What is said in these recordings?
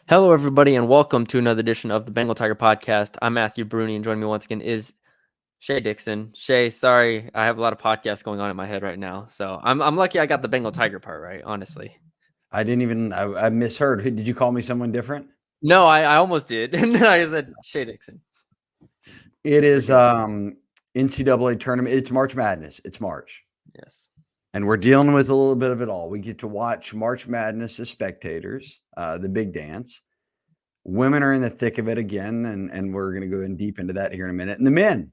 Hello, everybody, and welcome to another edition of the Bengal Tiger Podcast. I'm Matthew Brune, and joining me once again is Shea Dixon. Shea, sorry, I have a lot of podcasts going on in my head right now, so I'm lucky I got the Bengal Tiger part right. Honestly, I misheard. Did you call me someone different? no, I almost did, and then I said Shea Dixon. It is Forgive me. NCAA tournament. It's March Madness. It's March. Yes, And we're dealing with a little bit of it all. We get to watch March Madness as spectators, the big dance. Women are in the thick of it again, and we're going to go in deep into that here in a minute. And the men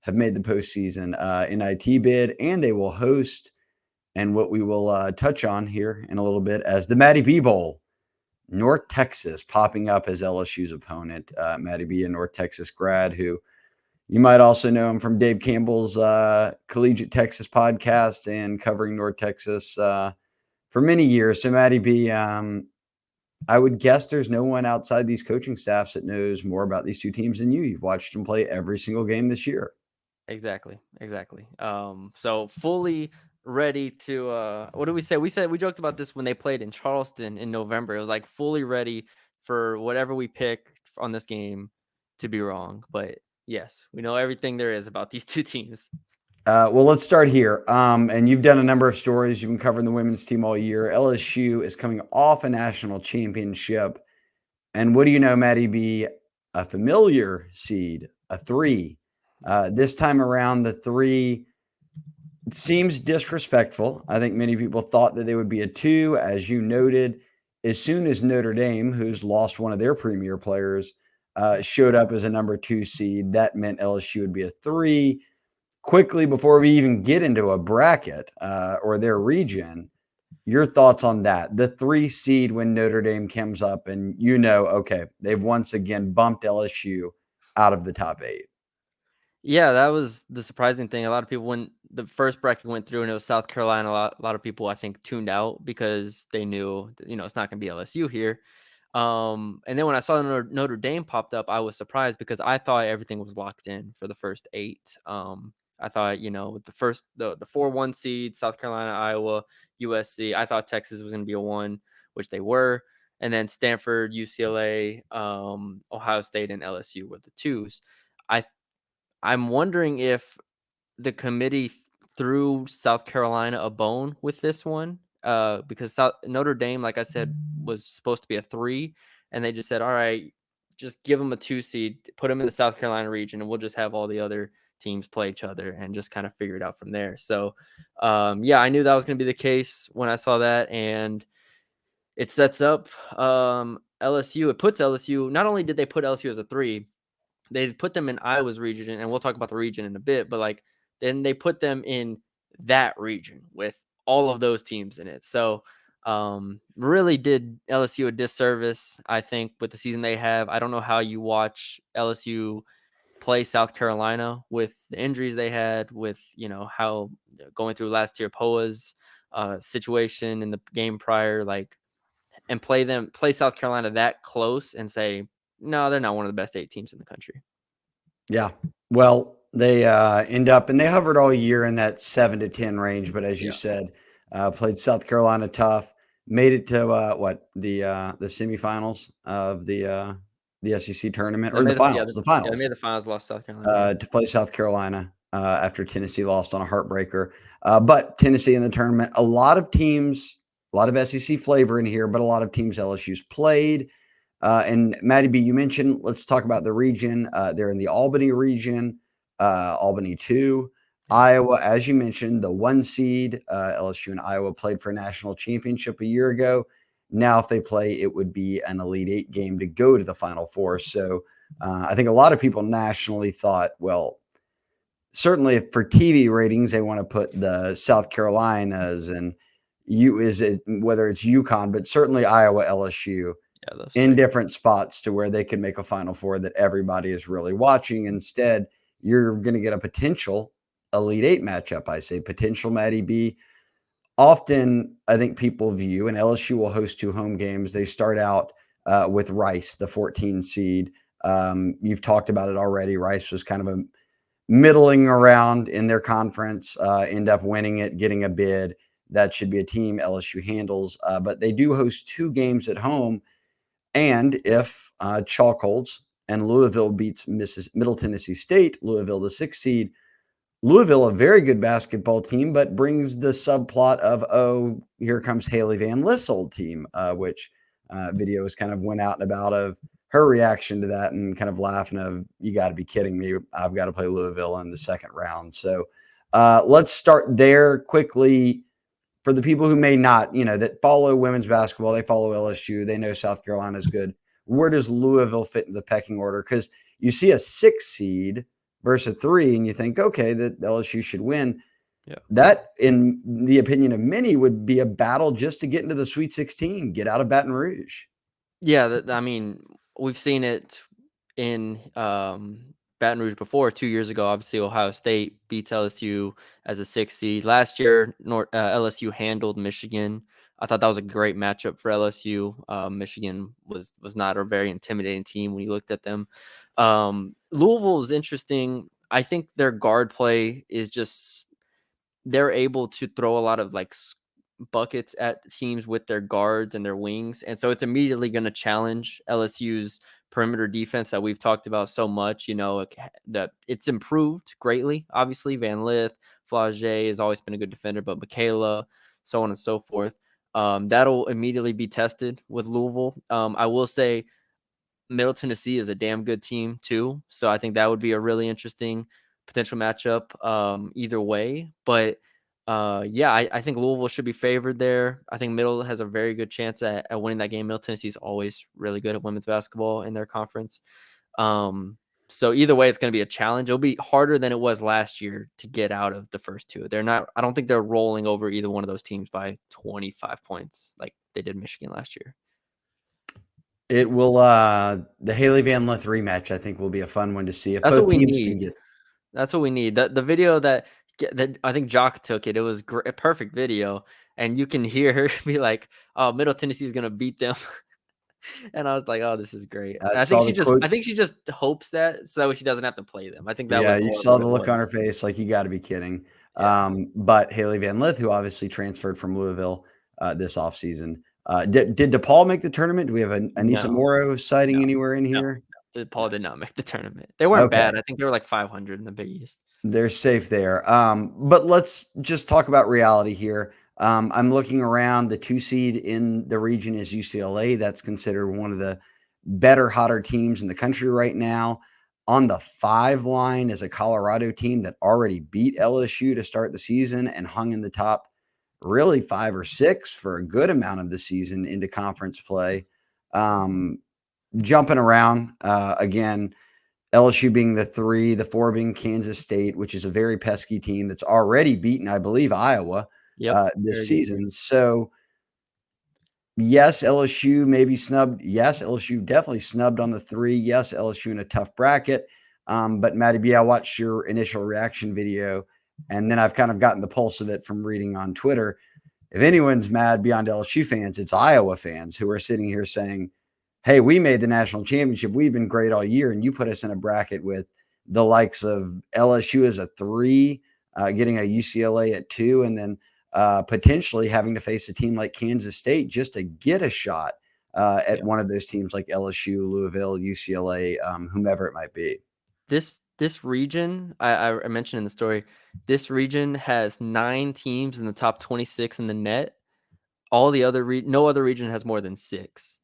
have made the postseason NIT bid, and they will host, and what we will touch on here in a little bit as the Matty B Bowl. North Texas popping up as LSU's opponent. Matty B, a North Texas grad who you might also know him from Dave Campbell's Collegiate Texas podcast and covering North Texas for many years. So, Matty B, I would guess there's no one outside these coaching staffs that knows more about these two teams than you. You've watched them play every single game this year. exactly. So fully ready to. What did we say? We joked about this when they played in Charleston in November. It was like fully ready for whatever we pick on this game to be wrong, but yes, we know everything there is about these two teams. Well, let's start here. And you've done a number of stories. You've been covering the women's team all year. LSU is coming off a national championship. And what do you know, Matty B? A familiar seed, a 3. This time around, the 3 seems disrespectful. I think many people thought that they would be a 2, as you noted. As soon as Notre Dame, who's lost one of their premier players, showed up as a number 2 seed, that meant LSU would be a 3. Quickly, before we even get into a bracket or their region, your thoughts on that? The 3 seed when Notre Dame comes up and okay, they've once again bumped LSU out of the top 8. Yeah, that was the surprising thing. A lot of people, when the first bracket went through and it was South Carolina, a lot of people I think tuned out because they knew that, it's not going to be LSU here. And then when I saw Notre Dame popped up, I was surprised because I thought everything was locked in for the first 8. I thought, with the 4-1 seed, South Carolina, Iowa, USC, I thought Texas was going to be a 1, which they were. And then Stanford, UCLA, Ohio State, and LSU were the 2s. I I'm wondering if the committee threw South Carolina a bone with this one, because Notre Dame, like I said, was supposed to be a 3, and they just said, "All right, just give them a 2 seed, put them in the South Carolina region, and we'll just have all the other teams play each other and just kind of figure it out from there." So, yeah, I knew that was going to be the case when I saw that, and it sets up LSU. It puts LSU. Not only did they put LSU as a 3, they put them in Iowa's region, and we'll talk about the region in a bit, but like then they put them in that region with all of those teams in it. So really did LSU a disservice, I think, with the season they have. I don't know how you watch LSU play South Carolina with the injuries they had, with how going through last year Poa's situation in the game prior, like, and play South Carolina that close and say, no, they're not one of the best 8 teams in the country. Yeah. Well, they end up and they hovered all year in that 7 to 10 range, but as you Yeah. said, played South Carolina tough, made it to the semifinals of the SEC tournament or the finals, the They made finals the finals, lost South Carolina. to play South Carolina after Tennessee lost on a heartbreaker. But Tennessee in the tournament, a lot of teams, a lot of SEC flavor in here, but a lot of teams LSU's played. And Matty B, you mentioned, let's talk about the region. They're in the Albany region, Albany 2. Iowa, as you mentioned, the 1 seed, LSU and Iowa played for a national championship a year ago. Now, if they play, it would be an Elite 8 game to go to the Final Four. So I think a lot of people nationally thought, well, certainly for TV ratings, they want to put the South Carolinas and whether it's UConn, but certainly Iowa, LSU Yeah, those in 3. different spots to where they can make a Final Four that everybody is really watching. Instead, you're going to get a potential Elite 8 matchup. I say potential, Matty B. Often, I think people view, and LSU will host 2 home games. They start out with Rice, the 14 seed. You've talked about it already. Rice was kind of a middling around in their conference, end up winning it, getting a bid. That should be a team LSU handles. But they do host 2 games at home. And if Chalk holds and Louisville beats Middle Tennessee State, Louisville the 6th seed, Louisville, a very good basketball team, but brings the subplot of, oh, here comes Haley Van Lith's old team, which videos kind of went out and about of her reaction to that and kind of laughing of, you got to be kidding me. I've got to play Louisville in the second round. So let's start there quickly. For the people who may not, that follow women's basketball, they follow LSU, they know South Carolina is good. Where does Louisville fit in the pecking order? Because you see a 6 seed versus a 3, and you think, okay, that LSU should win. Yeah. That, in the opinion of many, would be a battle just to get into the Sweet 16, get out of Baton Rouge. Yeah, I mean, we've seen it in Baton Rouge before. 2 years ago, obviously, Ohio State beats LSU as a 6 seed. Last year, LSU handled Michigan. I thought that was a great matchup for LSU. Michigan was not a very intimidating team when you looked at them. Louisville is interesting. I think their guard play is just, they're able to throw a lot of buckets at teams with their guards and their wings. And so it's immediately going to challenge LSU's perimeter defense that we've talked about so much, that it's improved greatly. Obviously, Van Lith, Flage has always been a good defender, but Michaela, so on and so forth. That'll immediately be tested with Louisville. I will say Middle Tennessee is a damn good team too. So I think that would be a really interesting potential matchup either way. But yeah, I think Louisville should be favored there. I think Middle has a very good chance at winning that game. Middle Tennessee is always really good at women's basketball in their conference. So either way, it's going to be a challenge. It'll be harder than it was last year to get out of the first two. I don't think they're rolling over either one of those teams by 25 points like they did Michigan last year. It will, the Haley Van Lith rematch, I think, will be a fun one to see if That's what both we teams can need. get. That's what we need. The video that I think Jock took it. It was a perfect video, and you can hear her be like, "Oh, Middle Tennessee is gonna beat them," and I was like, "Oh, this is great." I I saw think the quote. she just hopes that so that way she doesn't have to play them. I think that Yeah, was you more of saw what the it look on her was. face, like, you gotta be kidding. Yeah. But Haley Van Lith, who obviously transferred from Louisville, this offseason, did DePaul make the tournament? Do we have an Anissa No, Morrow no, sighting anywhere in no. here? Paul did not make the tournament. They weren't Okay, bad. I think they were like 500 in the Big East. they're safe there. But let's just talk about reality here. I'm looking around, the 2 seed in the region is UCLA. That's considered one of the better, hotter teams in the country right now. On the 5 line is a Colorado team that already beat LSU to start the season and hung in the top really 5 or 6 for a good amount of the season into conference play. Jumping around, again, LSU being the 3, the 4 being Kansas State, which is a very pesky team that's already beaten, I believe, Iowa Yep, this very good team. season. So, yes, LSU maybe snubbed. Yes, LSU definitely snubbed on the 3. Yes, LSU in a tough bracket. But Maddie B, I watched your initial reaction video, and then I've kind of gotten the pulse of it from reading on Twitter. If anyone's mad beyond LSU fans, it's Iowa fans who are sitting here saying, hey, we made the national championship. We've been great all year. And you put us in a bracket with the likes of LSU as a 3, getting a UCLA at 2, and then potentially having to face a team like Kansas State just to get a shot at Yeah. one of those teams like LSU, Louisville, UCLA, whomever it might be. This region, I mentioned in the story, this region has 9 teams in the top 26 in the net. All the other no other region has more than 6.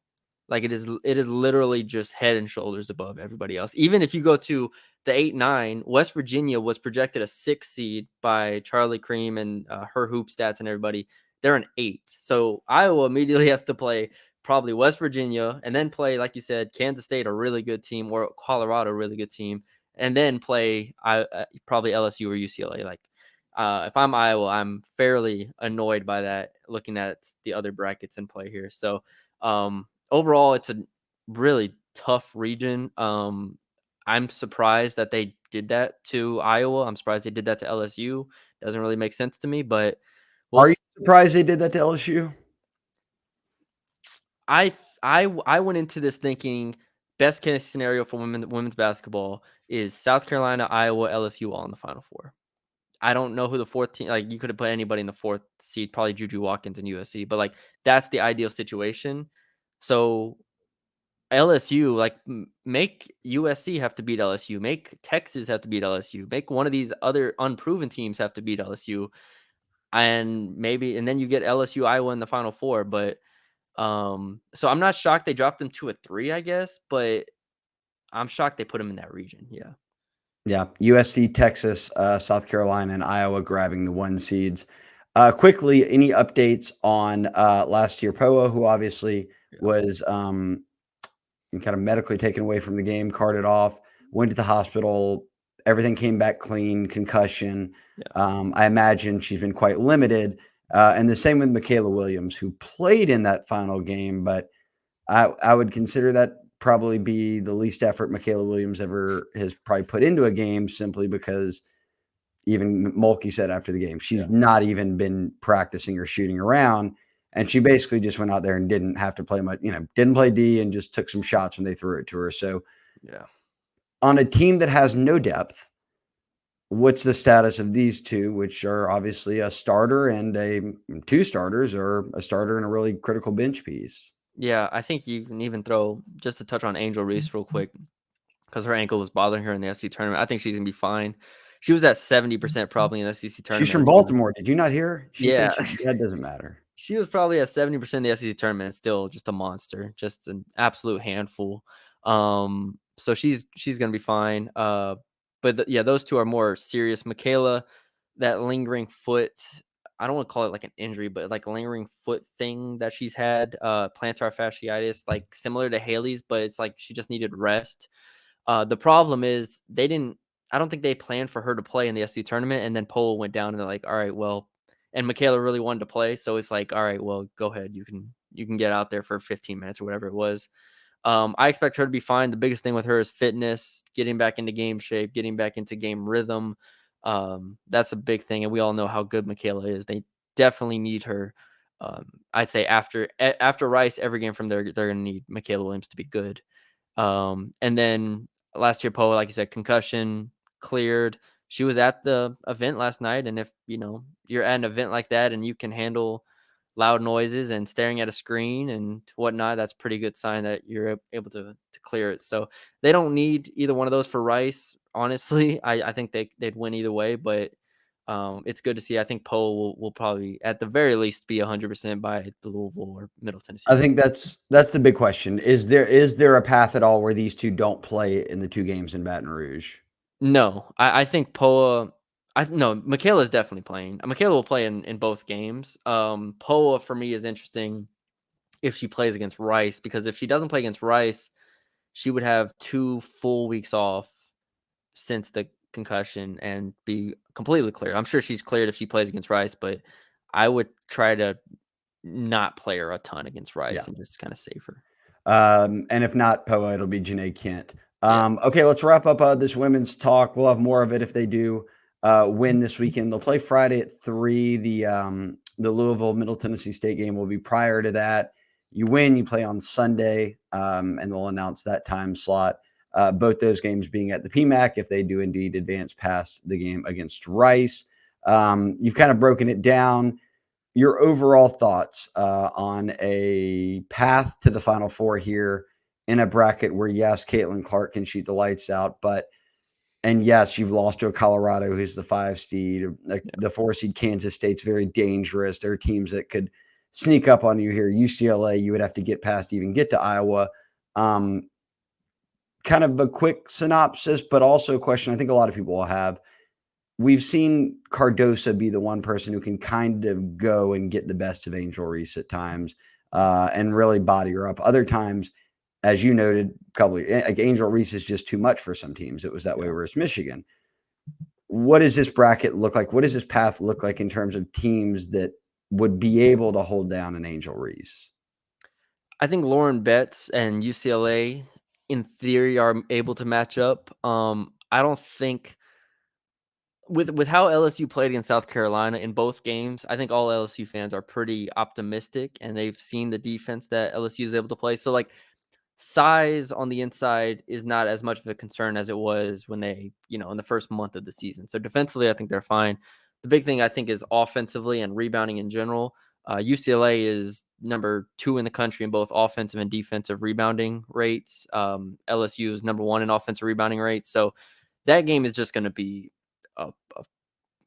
Like it is literally just head and shoulders above everybody else. Even if you go to the 8-9, West Virginia was projected a 6 seed by Charlie Cream and her hoop stats and everybody. They're an 8. So Iowa immediately has to play probably West Virginia and then play, like you said, Kansas State, a really good team, or Colorado, a really good team, and then play probably LSU or UCLA. Like if I'm Iowa, I'm fairly annoyed by that, looking at the other brackets in play here. So overall, it's a really tough region. I'm surprised that they did that to Iowa. I'm surprised they did that to LSU. Doesn't really make sense to me, but we'll Are you see. surprised they did that to LSU? I went into this thinking best case scenario for women's basketball is South Carolina, Iowa, LSU all in the Final Four. I don't know who the 4th team, like you could have put anybody in the 4th seed, probably Juju Watkins and USC, but like that's the ideal situation. So LSU, like, make USC have to beat LSU, make Texas have to beat LSU, make one of these other unproven teams have to beat LSU, and then you get LSU, Iowa in the Final Four. But so I'm not shocked they dropped them to a 3, I guess, but I'm shocked they put them in that region. Yeah. Yeah, USC, Texas, South Carolina, and Iowa grabbing the 1 seeds. Quickly, any updates on last year Poa, who obviously Yeah. was kind of medically taken away from the game, carted off, went to the hospital. Everything came back clean, concussion. Yeah. I imagine she's been quite limited. And the same with Michaela Williams, who played in that final game, but I would consider that probably be the least effort Michaela Williams ever has probably put into a game, simply because even Mulkey said after the game, she's Yeah. not even been practicing or shooting around. And she basically just went out there and didn't have to play much, didn't play D and just took some shots when they threw it to her. So Yeah. on a team that has no depth, what's the status of these two, which are obviously a starter and two starters, or a starter and a really critical bench piece? Yeah, I think you can even throw, just to touch on Angel Reese real quick, because her ankle was bothering her in the SEC tournament. I think she's gonna be fine. She was at 70% probably in the SEC She's tournament. from Baltimore. Did you not hear? She said Yeah. that doesn't matter. She was probably at 70% in the SEC tournament, still just a monster, just an absolute handful. So she's gonna be fine. But yeah, those two are more serious. Michaela, that lingering foot, I don't want to call it like an injury, but like a lingering foot thing that she's had, plantar fasciitis, like similar to Haley's, but it's like she just needed rest. The problem is I don't think they planned for her to play in the SC tournament, and then Pole went down and they're like, all right, well, and Michaela really wanted to play. So it's like, all right, well, go ahead. You can get out there for 15 minutes or whatever it was. I expect her to be fine. The biggest thing with her is fitness, getting back into game shape, getting back into game rhythm. That's a big thing. And we all know how good Michaela is. They definitely need her. I'd say after Rice, every game from there, they're going to need Michaela Williams to be good. And then last year, Poa, like you said, concussion cleared. She was at the event last night, and if you're at an event like that and you can handle loud noises and staring at a screen and whatnot, that's pretty good sign that you're able to clear it. So they don't need either one of those for Rice. Honestly, I think they'd win either way, but it's good to see. I think Poe will probably at the very least be 100% by the Louisville or Middle Tennessee I game. think that's the big question. Is there a path at all where these two don't play in the 2 games in Baton Rouge? No, I think Poa. No, Michaela is definitely playing. Michaela will play in both games. Poa for me is interesting if she plays against Rice, because if she doesn't play against Rice, she would have 2 full weeks off since the concussion and be completely cleared. I'm sure she's cleared if she plays against Rice, but I would try to not play her a ton against Yeah. Rice and just kind of save her. And if not Poa, it'll be Janae Kent. Yeah. Okay, let's wrap up this women's talk. We'll have more of it if they do win this weekend. They'll play Friday at 3. The Louisville Middle Tennessee State game will be prior to that. You win, you play on Sunday, and they'll announce that time slot. Both those games being at the PMAC if they do indeed advance past the game against Rice. You've kind of broken it down. Your overall thoughts on a path to the Final Four here in a bracket where, yes, Caitlin Clark can shoot the lights out, and yes, you've lost to a Colorado who's the 5 seed. The 4 seed Kansas State's very dangerous. There are teams that could sneak up on you here. UCLA, you would have to get past to even get to Iowa. Kind of a quick synopsis, but also a question I think a lot of people will have. We've seen Cardosa be the one person who can kind of go and get the best of Angel Reese at times and really body her up. Other times, as you noted, like Angel Reese is just too much for some teams. It was that way Yeah. versus Michigan. What does this bracket look like? What does this path look like in terms of teams that would be able to hold down an Angel Reese? I think Lauren Betts and UCLA, in theory, are able to match up. I don't think with how LSU played against South Carolina in both games, I think all LSU fans are pretty optimistic, and they've seen the defense that LSU is able to play. So, like, size on the inside is not as much of a concern as it was when they, in the first month of the season. So defensively, I think they're fine. The big thing I think is offensively and rebounding in general. UCLA is number 2 in the country in both offensive and defensive rebounding rates. LSU is number 1 in offensive rebounding rates. So that game is just going to be a,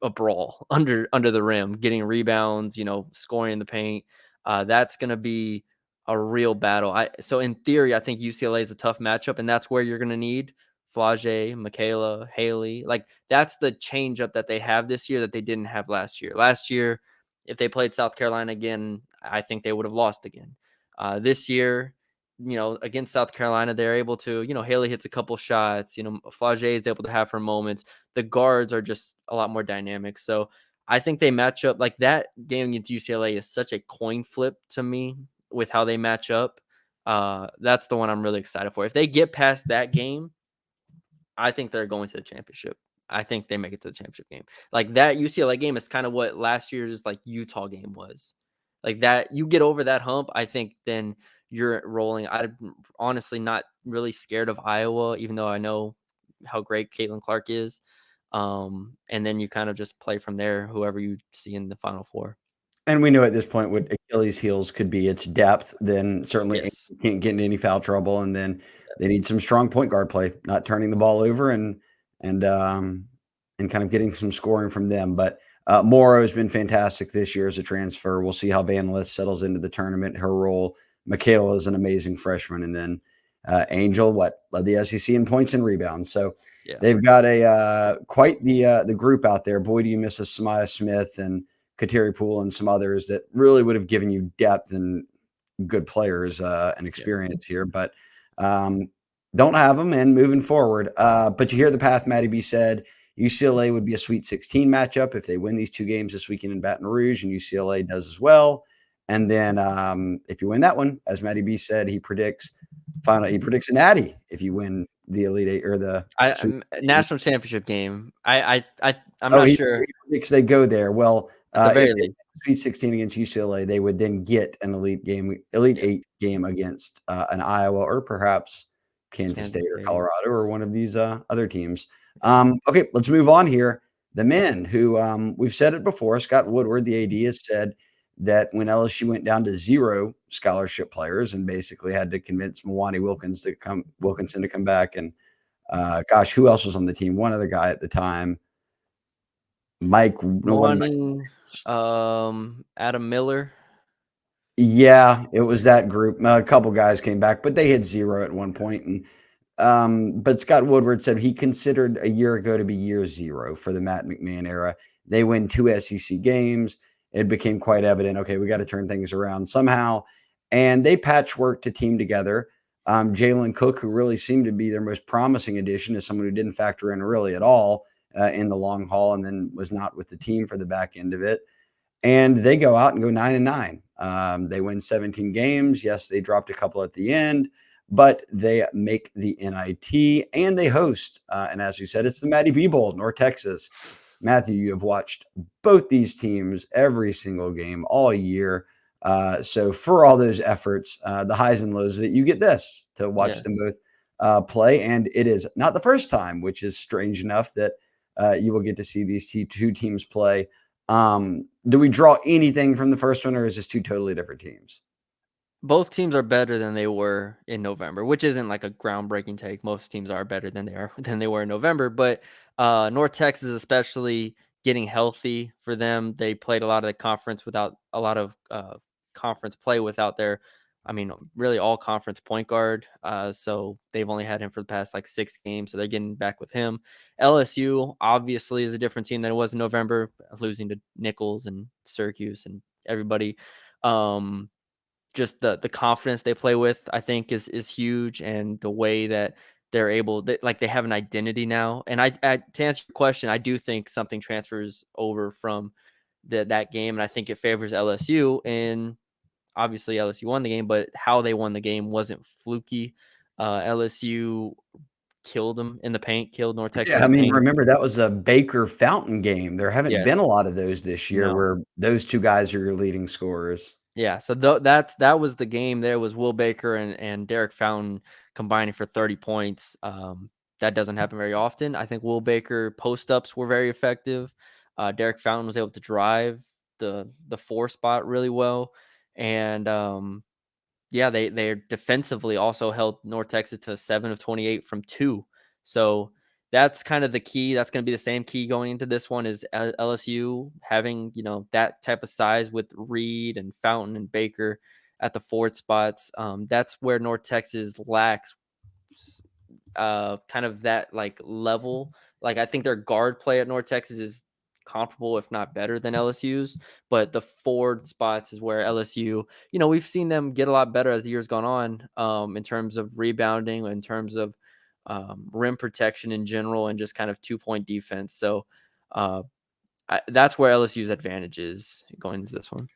a brawl under the rim, getting rebounds, scoring in the paint. That's going to be a real battle. So in theory, I think UCLA is a tough matchup, and that's where you're going to need Flage, Michaela, Haley. Like that's the change up that they have this year that they didn't have last year. Last year, if they played South Carolina again, I think they would have lost again. This year, against South Carolina, they're able to, Haley hits a couple shots, Flage is able to have her moments. The guards are just a lot more dynamic. So I think they match up like that game against UCLA is such a coin flip to me with how they match up. That's the one I'm really excited for. If they get past that game, I think they're going to the championship. I think they make it to the championship game. Like that UCLA game is kind of what last year's like Utah game was. Like that, you get over that hump, I think then you're rolling. I'm honestly not really scared of Iowa, even though I know how great Caitlin Clark is. And then you kind of just play from there, whoever you see in the Final Four. And we know at this point what Achilles' heels could be its depth. Then certainly Yes. can't get into any foul trouble, and then they Yes. need some strong point guard play, not turning the ball over and and kind of getting some scoring from them. But Morrow has been fantastic this year as a transfer. We'll see how Van Lith settles into the tournament, her role. Michaela is an amazing freshman, and then Angel, led the SEC in points and rebounds. So Yeah. they've got a quite the group out there. Boy, do you miss a Samaya Smith and Kateri Poole and some others that really would have given you depth and good players and experience here, but don't have them. And moving forward, but you hear the path. Maddie B said UCLA would be a Sweet 16 matchup if they win these 2 games this weekend in Baton Rouge, and UCLA does as well. And then if you win that one, as Maddie B said, he predicts a natty if you win the Elite Eight or the Sweet 16. National championship game. I'm Oh, not he sure. predicts they go there. Well, At the if very they least. Sweet 16 against UCLA, they would then get an Elite Yeah. 8 game against an Iowa or perhaps Kansas Kansas State or State. Colorado or one of these other teams. Okay, let's move on here. The men who we've said it before, Scott Woodward, the AD, has said that when LSU went down to 0 scholarship players and basically had to convince Mwani Wilkinson to come back, and gosh, who else was on the team? One other guy at the time. Mike, no one. Morning, Adam Miller. Yeah, it was that group. A couple guys came back, but they had 0 at one point. And but Scott Woodward said he considered a year ago to be year 0 for the Matt McMahon era. They win 2 SEC games. It became quite evident. Okay, we got to turn things around somehow, and they patchworked a team together. Jalen Cook, who really seemed to be their most promising addition, is someone who didn't factor in really at all in the long haul, and then was not with the team for the back end of it. And they go out and go 9-9. They win 17 games. Yes, they dropped a couple at the end, but they make the NIT and they host. And as we said, it's the Matty B Bowl, North Texas. Matthew, you have watched both these teams every single game all year. So for all those efforts, the highs and lows of it, you get this to watch Yes. them both play. And it is not the first time, which is strange enough that you will get to see these 2 teams play. Do we draw anything from the first one, or is this 2 totally different teams? Both teams are better than they were in November, which isn't like a groundbreaking take. Most teams are better than they were in November, but North Texas, especially getting healthy for them, they played a lot of the conference without a lot of conference play without their, really all conference point guard. So they've only had him for the past like 6 games, so they're getting back with him. LSU obviously is a different team than it was in November, losing to Nichols and Syracuse and everybody. Just the confidence they play with, I think is huge, and the way that they're able, they have an identity now. And I to answer your question, I do think something transfers over from that game, and I think it favors LSU. And obviously LSU won the game, but how they won the game wasn't fluky. LSU killed them in the paint, killed North Texas in Yeah, I the mean, paint. remember that was a Baker Fountain game. There haven't Yes. been a lot of those this year No. where those 2 guys are your leading scorers. Yeah, so that was the game. There was Will Baker and Derek Fountain combining for 30 points. That doesn't happen very often. I think Will Baker post ups were very effective. Derek Fountain was able to drive the 4 spot really well, and yeah, they're defensively also held North Texas to 7 of 28 from 2. So that's kind of the key. That's going to be the same key going into this one is LSU having, that type of size with Reed and Fountain and Baker at the forward spots. That's where North Texas lacks kind of that like level. Like I think their guard play at North Texas is comparable, if not better than LSU's, but the forward spots is where LSU, we've seen them get a lot better as the years gone on, in terms of rebounding, in terms of rim protection in general, and just kind of 2-point defense. So that's where LSU's advantage is going into this one.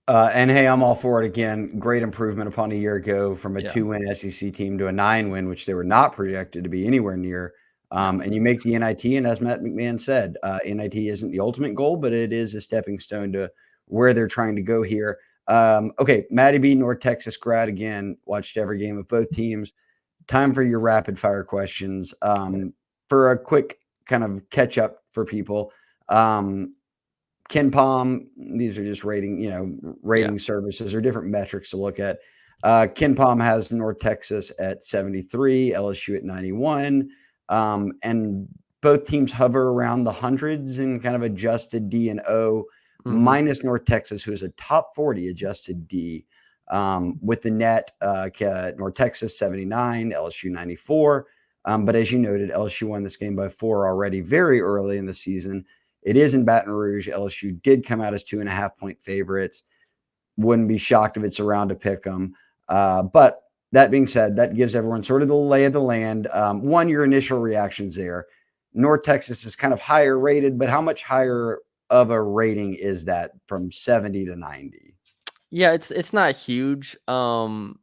And hey, I'm all for it again. Great improvement upon a year ago from a Yeah. 2-win SEC team to a 9-win, which they were not projected to be anywhere near. No. And you make the NIT, and as Matt McMahon said, NIT isn't the ultimate goal, but it is a stepping stone to where they're trying to go here. Okay, Matty B, North Texas grad again. Watched every game of both teams. Time for your rapid fire questions. For a quick kind of catch up for people. Ken Palm, these are just rating services or different metrics to look at. Ken Palm has North Texas at 73, LSU at 91, and both teams hover around the hundreds in kind of adjusted D and O, minus North Texas, who is a top 40 adjusted D. With the net, North Texas 79, LSU 94. But as you noted, LSU won this game by 4 already very early in the season. It is in Baton Rouge. LSU did come out as 2.5-point favorites. Wouldn't be shocked if it's around to pick them. But that being said, that gives everyone sort of the lay of the land. One, your initial reactions there. North Texas is kind of higher rated, but how much higher of a rating is that from 70 to 90? Yeah, it's not huge. And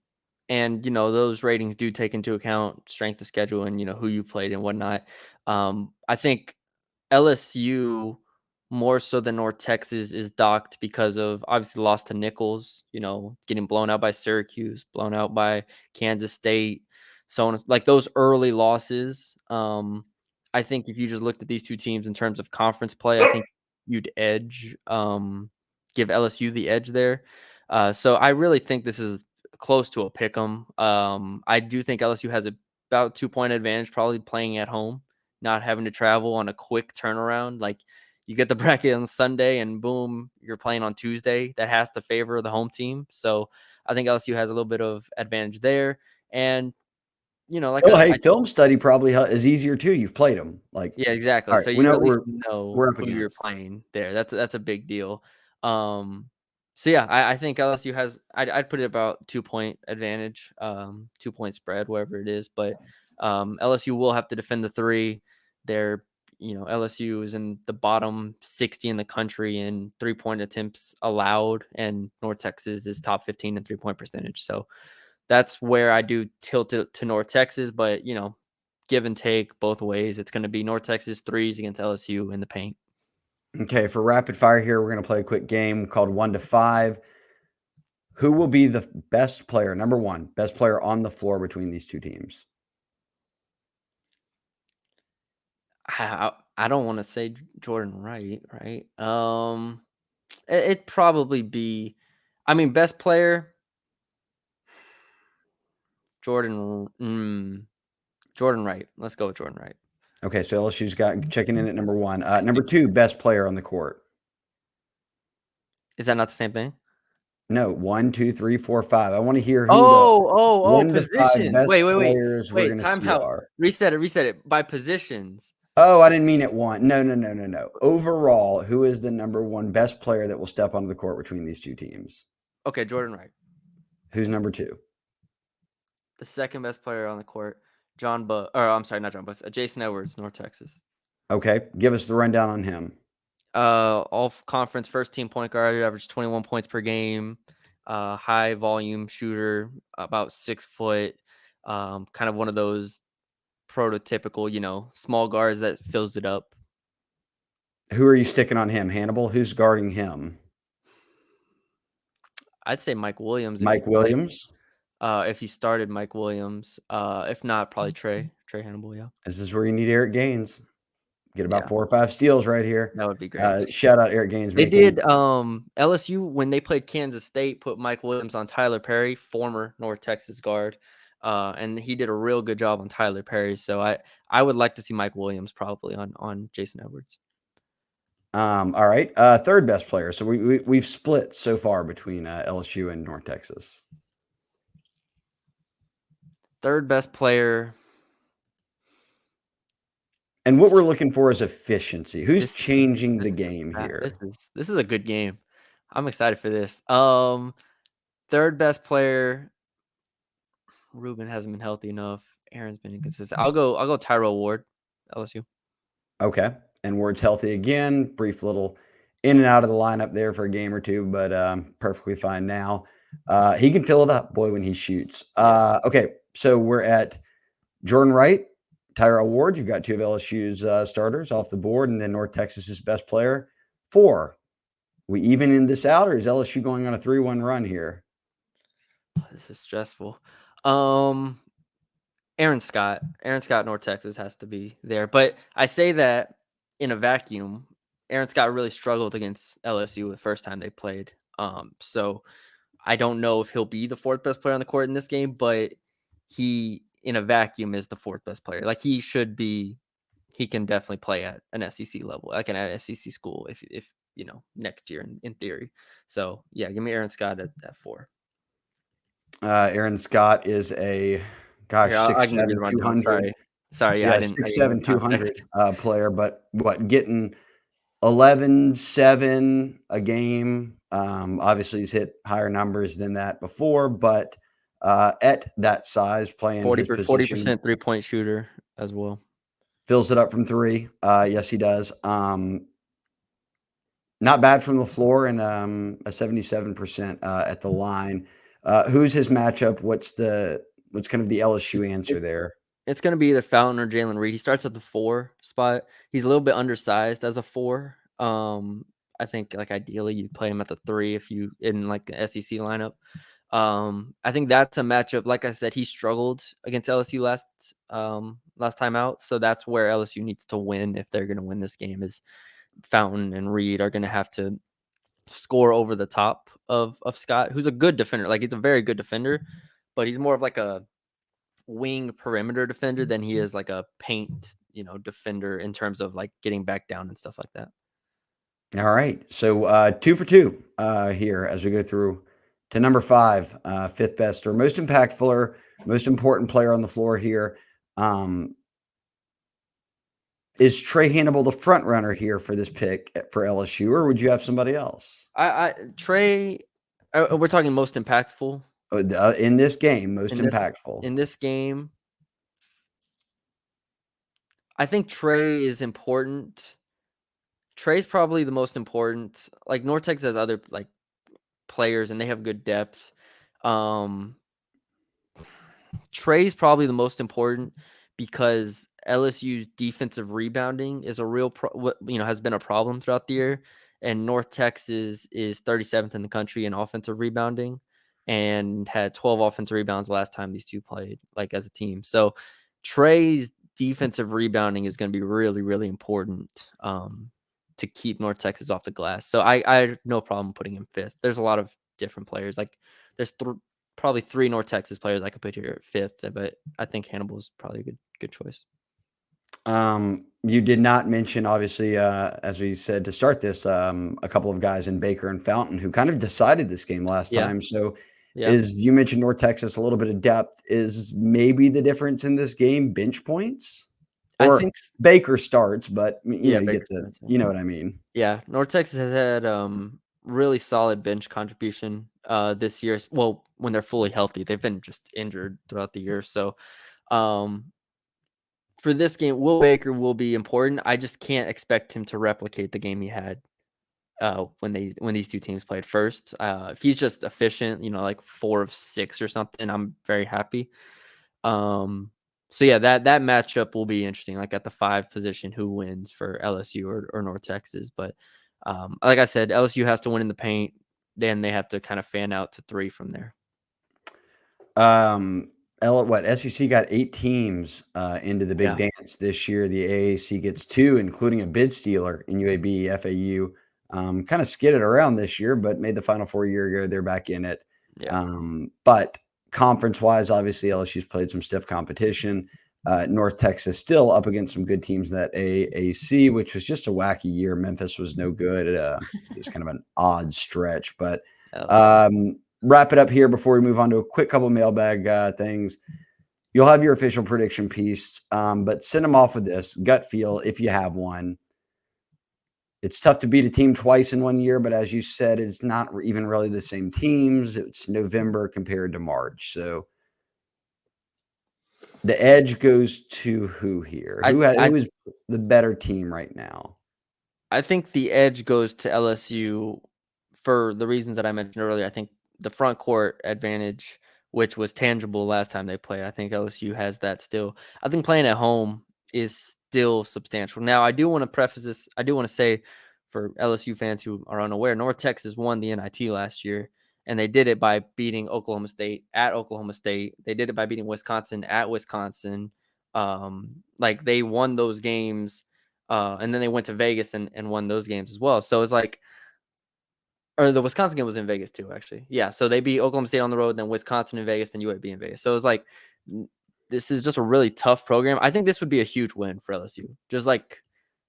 those ratings do take into account strength of schedule and who you played and whatnot. I think LSU more so than North Texas is docked because of obviously loss to Nichols, getting blown out by Syracuse, blown out by Kansas State, so on, like those early losses. I think if you just looked at these two teams in terms of conference play, I think you'd give LSU the edge there. So I really think this is close to a pick 'em. I do think LSU has about 2-point advantage, probably playing at home, not having to travel on a quick turnaround. Like you get the bracket on Sunday and boom, you're playing on Tuesday. That has to favor the home team. So I think LSU has a little bit of advantage there. And like Hey, film study probably is easier too. You've played them. yeah, All exactly. right, So we you know at least what know we're up who you're against. playing there. That's a big deal. So yeah, I think LSU has. I'd put it about 2-point advantage, 2-point spread, wherever it is. But LSU will have to defend the 3. They're LSU is in the bottom 60 in the country in 3-point attempts allowed, and North Texas is top 15 in 3-point percentage. So that's where I do tilt it to North Texas. But give and take both ways. It's going to be North Texas 3s against LSU in the paint. Okay, for rapid fire here, we're going to play a quick game called 1 to 5. Who will be the best player, number one, best player on the floor between these two teams? I don't want to say Jordan Wright, right? It'd probably be, I mean, best player Jordan Wright. Let's go with Jordan Wright. Okay, so LSU's got checking in at number 1. Number 2, best player on the court. Is that not the same thing? No, 1, 2, 3, 4, 5. I want to hear who the 1 to 5 position. best Wait. players we're Wait, going to time see out. are. Reset it by positions. Oh, I didn't mean it 1. No. Overall, who is the number 1 best player that will step onto the court between these two teams? Okay, Jordan Wright. Who's number 2? The second best player on the court, I'm sorry, not John Buss. Jason Edwards, North Texas. Okay, give us the rundown on him. All conference first team point guard, averaged 21 points per game. High volume shooter, about 6 foot. Kind of one of those prototypical, small guards that fills it up. Who are you sticking on him? Hannibal? Who's guarding him? I'd say Mike Williams. Mike Williams? If he started Mike Williams. If not, probably Trey Hannibal, yeah. This is where you need Eric Gaines. Get about Yeah, 4 or 5 steals right here. that would be great. Shout out Eric Gaines They making did, LSU when they played Kansas State, put Mike Williams on Tyler Perry, former North Texas guard, and he did a real good job on Tyler Perry. So I would like to see Mike Williams probably on Jason Edwards. All right. Third best player. So we've split so far between LSU and North Texas. Third best player. And what we're looking for is efficiency. Who's This changing this the is game here? this is a good game. I'm excited for this. Third best player. Ruben hasn't been healthy enough. Aaron's been inconsistent. I'll go Tyrell Ward, LSU. Okay. And Ward's healthy again. Brief little in and out of the lineup there for a game or two, but perfectly fine now. He can fill it up, boy, when he shoots. Okay. So we're at Jordan Wright, Tyrell Ward. You've got two of LSU's starters off the board, and then North Texas's best player. 4. We even this out, or is LSU going on a 3-1 run here? Oh, this is stressful. Aaron Scott, North Texas has to be there. But I say that in a vacuum. Aaron Scott really struggled against LSU the first time they played. So I don't know if he'll be the 4th best player on the court in this game, but he, in a vacuum, is the 4th best player. Like he should be. He can definitely play at an SEC level, like an SEC school, if next year in theory. So yeah, give me Aaron Scott at 4. Aaron Scott is a Here, I can give you 6'7", the rundown. 200. Sorry. Yeah, Yeah, I didn't 6'7", give 200 context. player, but getting 11-7 a game. Obviously, he's hit higher numbers than that before, but at that size, playing his position, 40% 3-point shooter as well. fills it up from 3. Yes, he does. Not bad from the floor, and a 77% at the line. Who's his matchup? What's kind of the LSU answer there? It's going to be either Fountain or Jalen Reed. He starts at the 4 spot. He's a little bit undersized as a 4. I think like ideally you'd play him at the 3 if you in like the SEC lineup. I think that's a matchup. Like I said, he struggled against LSU last time out, so that's where LSU needs to win if they're going to win this game. Is Fountain and Reed are going to have to score over the top of Scott, who's a good defender. Like he's a very good defender, but he's more of like a wing perimeter defender than he is like a paint, defender in terms of like getting back down and stuff like that. All right. So 2 for 2 here as we go through to number 5, 5th best or most impactful or most important player on the floor here. Is Trey Hannibal the front runner here for this pick for LSU, or would you have somebody else? Trey, we're talking most impactful in this game, most impactful. In this game, I think Trey is important. Trey's probably the most important. Like North Texas has other like players and they have good depth. Trey's probably the most important because LSU's defensive rebounding is a real has been a problem throughout the year, and North Texas is 37th in the country in offensive rebounding and had 12 offensive rebounds last time these two played like as a team. So Trey's defensive rebounding is going to be really, really important to keep North Texas off the glass. So I have no problem putting him 5th. There's a lot of different players. Like there's probably 3 North Texas players I could put here at 5th, but I think Hannibal is probably a good choice. You did not mention, obviously, as we said to start this, a couple of guys in Baker and Fountain who kind of decided this game last time. So you mentioned North Texas, a little bit of depth is maybe the difference in this game, bench points? Or I think Baker starts, but you get you know what I mean. Yeah, North Texas has had really solid bench contribution this year. Well, when they're fully healthy, they've been just injured throughout the year. So for this game, Will Baker will be important. I just can't expect him to replicate the game he had when these two teams played first. If he's just efficient, like 4 of 6 or something, I'm very happy. So yeah, that matchup will be interesting. Like at the 5 position, who wins for LSU or North Texas? But like I said, LSU has to win in the paint. Then they have to kind of fan out to 3 from there. SEC got 8 teams into the big Yeah. dance this year. The AAC gets 2, including a bid stealer in UAB, FAU. Kind of skidded around this year, but made the Final Four a year ago. They're back in it. Yeah. But conference-wise, obviously LSU's played some stiff competition. North Texas still up against some good teams in that AAC, which was just a wacky year. Memphis was no good. It was kind of an odd stretch, but That was tough. wrap it up here before we move on to a quick couple mailbag things. You'll have your official prediction piece, but send them off with this gut feel if you have one. It's tough to beat a team twice in 1 year, but as you said, it's not even really the same teams. It's November compared to March. So the edge goes to who here? Who is the better team right now? I think the edge goes to LSU for the reasons that I mentioned earlier. I think the front court advantage, which was tangible last time they played, I think LSU has that still. I think playing at home is still substantial. Now, I do want to preface this. I do want to say for LSU fans who are unaware, North Texas won the NIT last year, and they did it by beating Oklahoma State at Oklahoma State. They did it by beating Wisconsin at Wisconsin. Like they won those games. And then they went to Vegas and won those games as well. So it's like, or the Wisconsin game was in Vegas too, actually. Yeah. So they beat Oklahoma State on the road, then Wisconsin in Vegas, then UAB in Vegas. So it's like, this is just a really tough program. I think this would be a huge win for LSU. Just like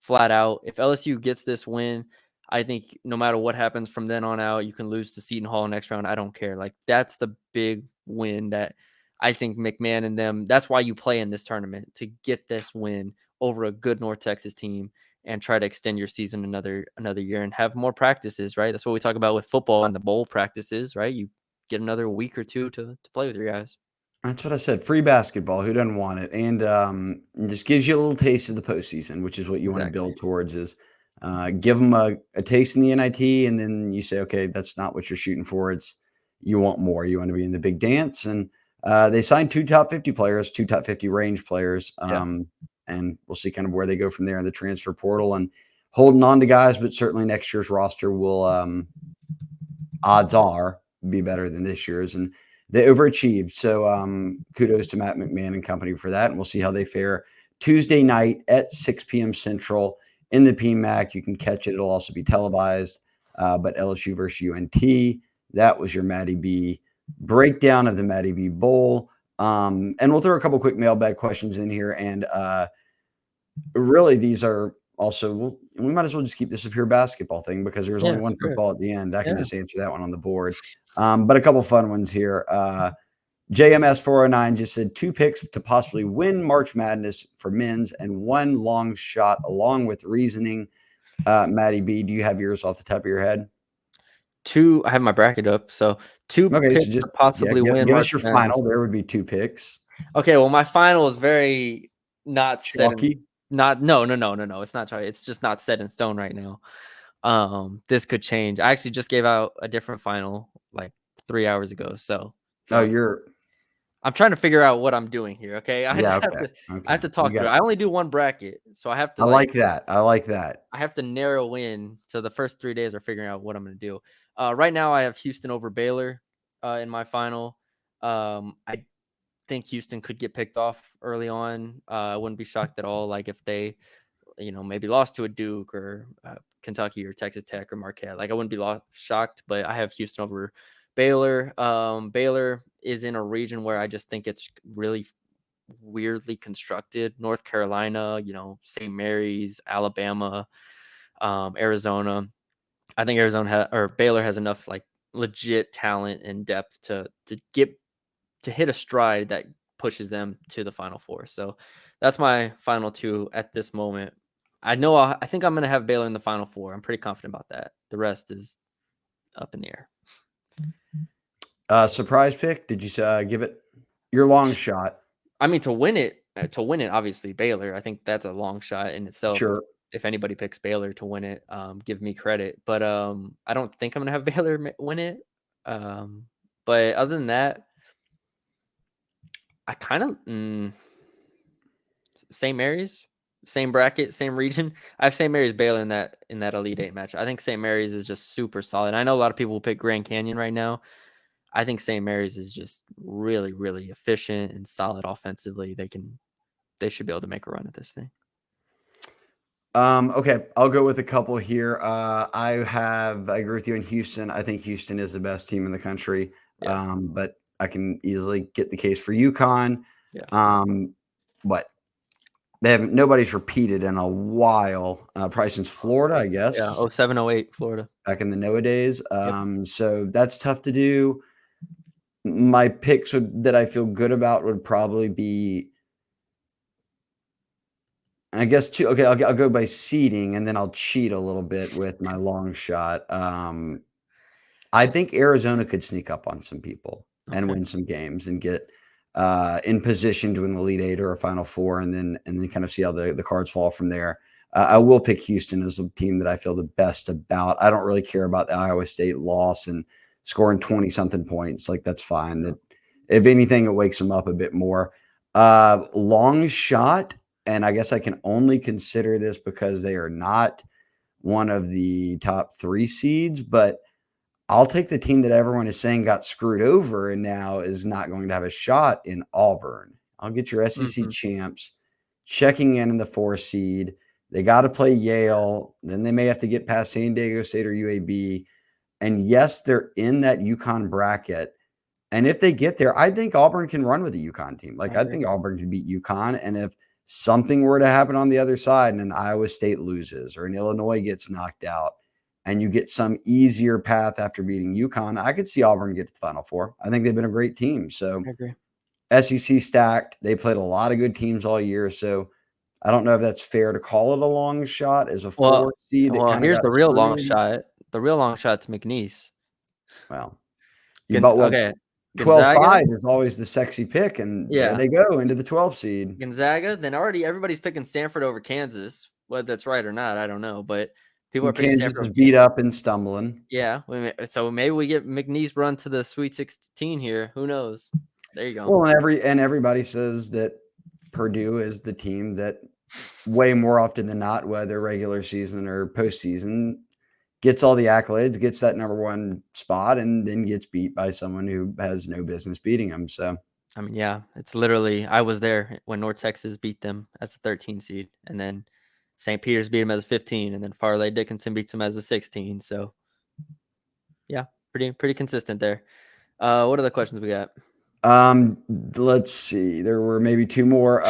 flat out. If LSU gets this win, I think no matter what happens from then on out, you can lose to Seton Hall next round. I don't care. Like that's the big win that I think McMahon and them, that's why you play in this tournament, to get this win over a good North Texas team and try to extend your season another year and have more practices, right? That's what we talk about with football and the bowl practices, right? You get another week or two to play with your guys. That's what I said. Free basketball. Who doesn't want it? And it just gives you a little taste of the postseason, which is what you want to Exactly. build towards. Is give them a taste in the NIT, and then you say, okay, that's not what you're shooting for. It's you want more. You want to be in the big dance. And they signed 2 top 50 players, 2 top 50 range players. Yeah. And we'll see kind of where they go from there in the transfer portal and holding on to guys. But certainly next year's roster will, odds are, be better than this year's. And they overachieved. So kudos to Matt McMahon and company for that. And we'll see how they fare Tuesday night at 6 p.m. Central in the PMAC. You can catch it. It'll also be televised. But LSU versus UNT. That was your Matty B breakdown of the Matty B Bowl. And we'll throw a couple quick mailbag questions in here. And really, these are also, we might as well just keep this a pure basketball thing because there's only one football at the end. I can just answer that one on the board. But a couple fun ones here. JMS409 just said 2 picks to possibly win March Madness for men's and 1 long shot along with reasoning. Matty B, do you have yours off the top of your head? 2, I have my bracket up. So 2 picks so just to possibly win give March us your Madness. final. There would be 2 picks. Okay, well, my final is very not set in, no. It's not chalky. It's just not set in stone right now. This could change. I actually just gave out a different final like 3 hours ago. So I'm trying to figure out what I'm doing here. Okay. I have to talk through it. I only do 1 bracket. So I have to I like that. I have to narrow in. So the first 3 days are figuring out what I'm going to do. Right now I have Houston over Baylor in my final. I think Houston could get picked off early on. I wouldn't be shocked at all. Like if they, maybe lost to a Duke or Kentucky or Texas Tech or Marquette. Like I wouldn't be shocked, but I have Houston over Baylor. Baylor is in a region where I just think it's really weirdly constructed. North Carolina, St. Mary's, Alabama, Arizona. I think Baylor has enough like legit talent and depth to hit a stride that pushes them to the Final Four. So that's my final 2 at this moment. I think I'm going to have Baylor in the Final Four. I'm pretty confident about that. The rest is up in the air. Surprise pick? Did you give it your long shot? I mean, to win it, obviously Baylor. I think that's a long shot in itself. Sure. If anybody picks Baylor to win it, give me credit. But I don't think I'm going to have Baylor win it. But other than that, I kind of St. Mary's, same bracket, same region. I have St. Mary's Baylor in that Elite 8 match. I think St. Mary's is just super solid. I know a lot of people will pick Grand Canyon right now. I think St. Mary's is just really, really efficient and solid offensively. They should be able to make a run at this thing. Okay, I'll go with a couple here. I agree with you in Houston. I think Houston is the best team in the country. Yeah. But I can easily get the case for UConn. Yeah. But nobody's repeated in a while, probably since Florida, I guess. Yeah. 07, 08, Florida. Back in the Noah days. Yep. So that's tough to do. My picks that I feel good about would probably be, I guess, two. Okay, I'll go by seeding, and then I'll cheat a little bit with my long shot. I think Arizona could sneak up on some people and win some games and get in position to an Elite Eight or a Final Four, and then kind of see how the cards fall from there. I will pick Houston as a team that I feel the best about. I don't really care about the Iowa State loss and scoring 20-something points. Like, that's fine. That, if anything, it wakes them up a bit more. Long shot, and I guess I can only consider this because they are not one of the top 3 seeds, but I'll take the team that everyone is saying got screwed over and now is not going to have a shot in Auburn. I'll get your SEC champs checking in the 4 seed. They got to play Yale. Then they may have to get past San Diego State or UAB. And yes, they're in that UConn bracket. And if they get there, I think Auburn can run with the UConn team. Like, I think Auburn can beat UConn. And if something were to happen on the other side and an Iowa State loses or an Illinois gets knocked out and you get some easier path after beating UConn, I could see Auburn get to the Final Four. I think they've been a great team. So I agree. SEC stacked. They played a lot of good teams all year. So I don't know if that's fair to call it a long shot as a 4 seed. Well, here's the real long shot. The real long shot's McNeese. Well, Okay. 12-5 is always the sexy pick, and there they go into the 12 seed. Gonzaga, then already everybody's picking Stanford over Kansas. Whether that's right or not, I don't know. But people are picking Kansas Stanford is beat up and stumbling. Yeah. So maybe we get McNeese run to the Sweet 16 here. Who knows? There you go. Well, everybody says that Purdue is the team that way more often than not, whether regular season or postseason, gets all the accolades, gets that number 1 spot, and then gets beat by someone who has no business beating them. So, I mean, yeah, it's literally, I was there when North Texas beat them as a 13 seed, and then St. Peter's beat them as a 15, and then Farley Dickinson beats them as a 16. So, yeah, pretty consistent there. What other questions we got? Let's see. There were maybe 2 more.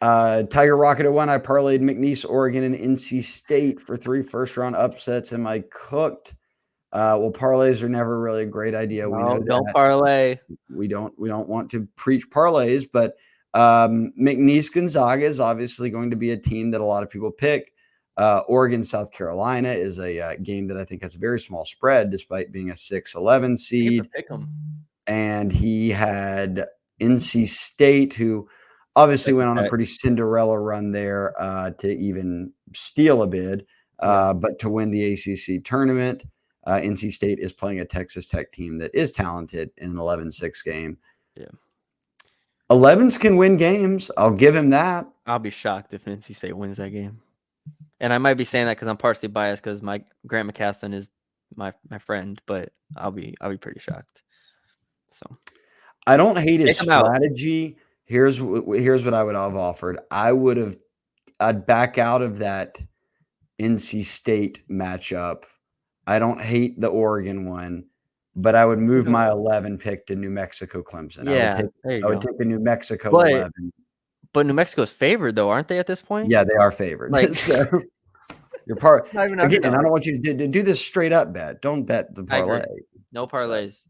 Tiger Rocket at 1. I parlayed McNeese, Oregon, and NC State for 3 first-round upsets. Am I cooked? Well, parlays are never really a great idea. We know that. Don't parlay. We don't want to preach parlays, but McNeese Gonzaga is obviously going to be a team that a lot of people pick. Oregon, South Carolina is a game that I think has a very small spread, despite being a 6-11 seed. Pick them. And he had NC State, who obviously went on a pretty Cinderella run there to even steal a bid, but to win the ACC tournament. NC State is playing a Texas Tech team that is talented in an 11-6 game. Yeah. 11s can win games. I'll give him that. I'll be shocked if NC State wins that game. And I might be saying that because I'm partially biased because my Grant McCaston is my friend, but I'll be pretty shocked. So I don't hate his strategy. Here's what I would have offered. I'd back out of that NC State matchup. I don't hate the Oregon one, but I would move my 11 pick to New Mexico Clemson. Yeah, I would take the New Mexico 11. But New Mexico's favored though, aren't they at this point? Yeah, they are favored. Like, so you're again, I don't want you to do this straight up bet. Don't bet the parlay. No parlays.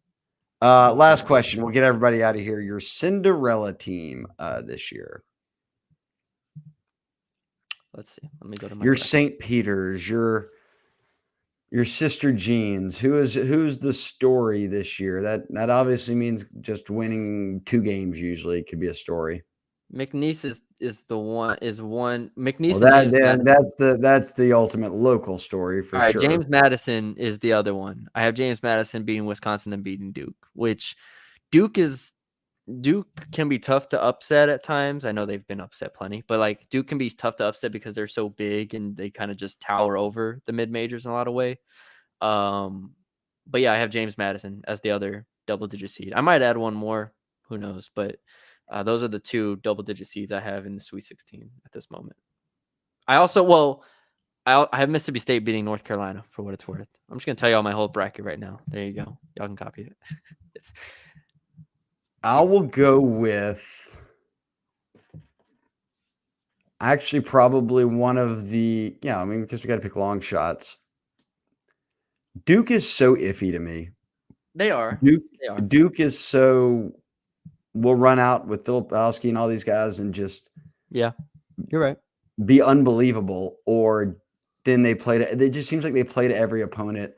Last question. We'll get everybody out of here. Your Cinderella team this year. Let's see. Let me go to my St. Peter's, your Sister Jeans. Who's the story this year? That obviously means just winning 2 games. Usually, it could be a story. McNeese is one. McNeese. Well, that's the ultimate local story for sure. James Madison is the other one. I have James Madison beating Wisconsin and beating Duke, which Duke can be tough to upset at times. I know they've been upset plenty, but like Duke can be tough to upset because they're so big and they kind of just tower over the mid majors in a lot of way. But yeah, I have James Madison as the other double-digit seed. I might add one more. Who knows? But those are the 2 double-digit seeds I have in the Sweet 16 at this moment. I also, I have Mississippi State beating North Carolina for what it's worth. I'm just gonna tell you all my whole bracket right now. There you go. Y'all can copy it. I will go with actually probably one of the because we got to pick long shots. Duke is so iffy to me. They are. Duke is so will run out with Filipowski and all these guys and just you're right. Be unbelievable, or then they play to it just seems like they play to every opponent.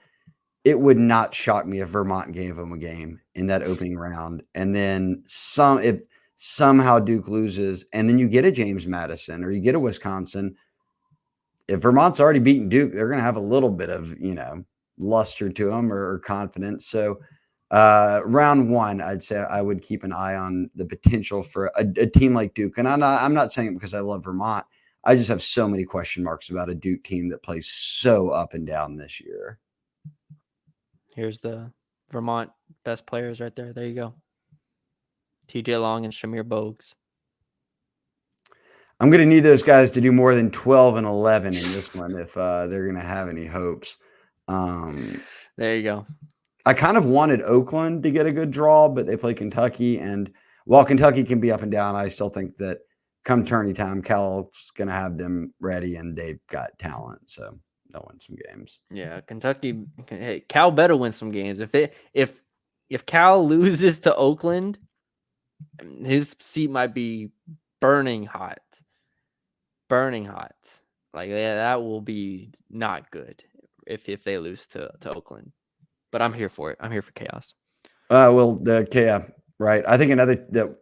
It would not shock me if Vermont gave them a game in that opening round, and then if somehow Duke loses, and then you get a James Madison or you get a Wisconsin. If Vermont's already beaten Duke, they're going to have a little bit of luster to them or confidence. So round 1, I'd say I would keep an eye on the potential for a team like Duke. And I'm not saying it because I love Vermont. I just have so many question marks about a Duke team that plays so up and down this year. Here's the Vermont best players right there. There you go. TJ Long and Shamir Bogues. I'm going to need those guys to do more than 12 and 11 in this one if they're going to have any hopes. There you go. I kind of wanted Oakland to get a good draw, but they play Kentucky. And while Kentucky can be up and down, I still think that come tourney time, Cal's going to have them ready, and they've got talent. So they'll win some games. Yeah, Kentucky. Hey, Cal better win some games. If Cal loses to Oakland, his seat might be burning hot. Like that will be not good if they lose to Oakland. But I'm here for it. I'm here for chaos. Well, the right. I think another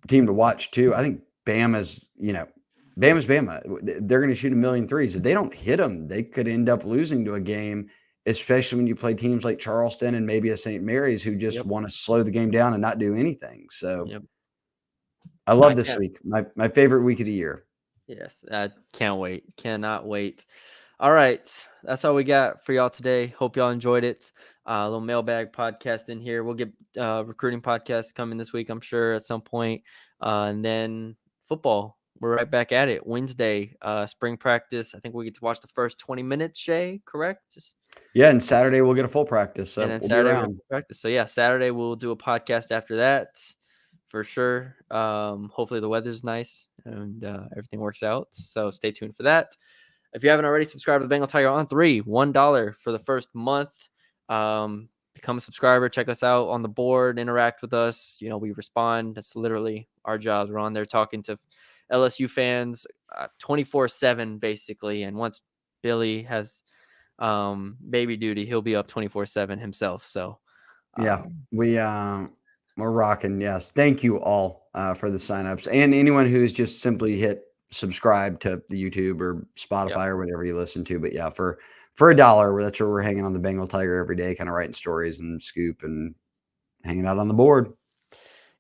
team to watch too. I think Bama's Bama. They're going to shoot 1,000,000 threes. If they don't hit them, they could end up losing to a game, especially when you play teams like Charleston and maybe a St. Mary's who just want to slow the game down and not do anything. So I love this week. My favorite week of the year. Yes, I can't wait. Cannot wait. All right, that's all we got for y'all today. Hope y'all enjoyed it. A little mailbag podcast in here. We'll get recruiting podcasts coming this week, I'm sure, at some point. And then football. We're right back at it. Wednesday, spring practice. I think we get to watch the first 20 minutes, Shea, correct? Yeah, and Saturday we'll get a full practice. So and then Saturday we'll practice. So yeah, Saturday we'll do a podcast after that for sure. Hopefully the weather's nice and everything works out. So stay tuned for that. If you haven't already, subscribe to the Bengal Tiger On3. $1 for the first month. Become a subscriber. Check us out on the board. Interact with us. We respond. That's literally our jobs. We're on there talking to LSU fans 24/7, basically. And once Billy has baby duty, he'll be up 24/7 himself. So yeah, we're rocking. Yes, thank you all for the signups, and anyone who's just simply hit subscribe to the YouTube or Spotify or whatever you listen to. But yeah, for $1, that's where we're hanging on the Bengal Tiger every day, kind of writing stories and scoop and hanging out on the board.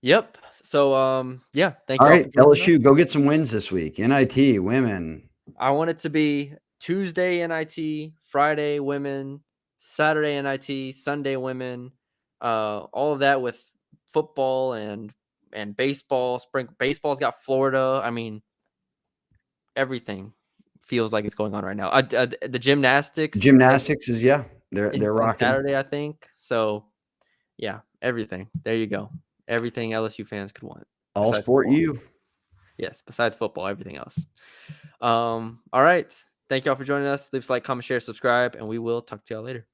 Yep. So yeah, thank you. All all right, LSU, go get some wins this week. NIT women. I want it to be Tuesday NIT, Friday women, Saturday NIT, Sunday women, all of that with football and baseball. Spring baseball's got Florida. I mean, everything feels like it's going on right now. The gymnastics is they're rocking Saturday, I think. So yeah, everything. There you go. Everything LSU fans could want. All sport football. Yes, besides football, everything else. All right. Thank y'all for joining us. Leave a like, comment, share, subscribe, and we will talk to y'all later.